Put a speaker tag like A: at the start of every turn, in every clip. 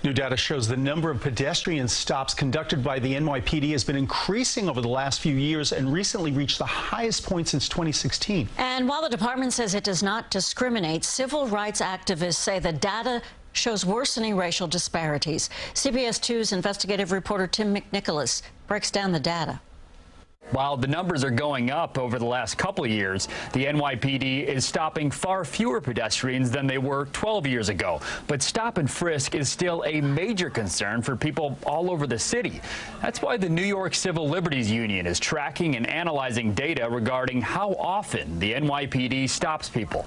A: New data shows the number of pedestrian stops conducted by the NYPD has been increasing over the last few years and recently reached the highest point since 2016.
B: And while the department says it does not discriminate, civil rights activists say the data shows worsening racial disparities. CBS 2's investigative reporter Tim McNicholas breaks down the data.
C: While the numbers are going up over the last couple of years, the NYPD is stopping far fewer pedestrians than they were 12 years ago. But stop and frisk is still a major concern for people all over the city. That's why the New York Civil Liberties Union is tracking and analyzing data regarding how often the NYPD stops people.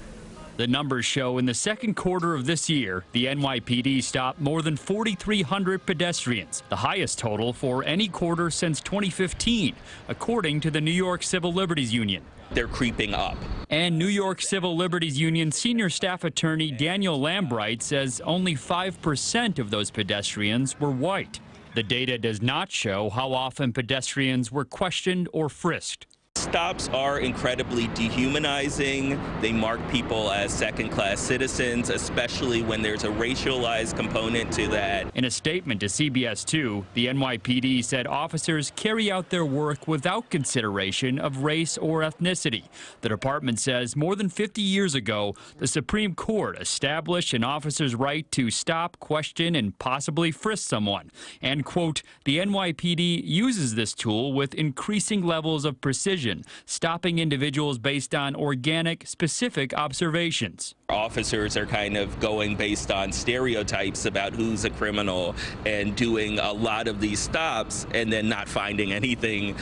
C: The numbers show in the second quarter of this year, the NYPD stopped more than 4,300 pedestrians, the highest total for any quarter since 2015, according to the New York Civil Liberties Union.
D: They're creeping up.
C: And New York Civil Liberties Union senior staff attorney Daniel Lambright says only 5% of those pedestrians were white. The data does not show how often pedestrians were questioned or frisked.
D: Stops are incredibly dehumanizing. They mark people as second-class citizens, especially when there's a racialized component to that.
C: In a statement to CBS 2, the NYPD said officers carry out their work without consideration of race or ethnicity. The department says more than 50 years ago, the Supreme Court established an officer's right to stop, question, and possibly frisk someone. And, quote, the NYPD uses this tool with increasing levels of precision, stopping individuals based on organic, specific observations.
D: Officers are kind of going based on stereotypes about who's a criminal and doing a lot of these stops and then not finding anything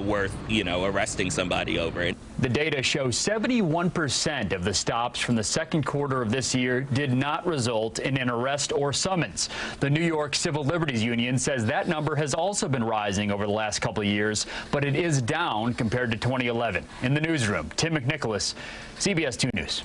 D: worth, arresting somebody over it.
C: The data shows 71% of the stops from the second quarter of this year did not result in an arrest or summons. The New York Civil Liberties Union says that number has also been rising over the last couple of years, but it is down compared to 2011. In the newsroom, Tim McNicholas, CBS 2 News.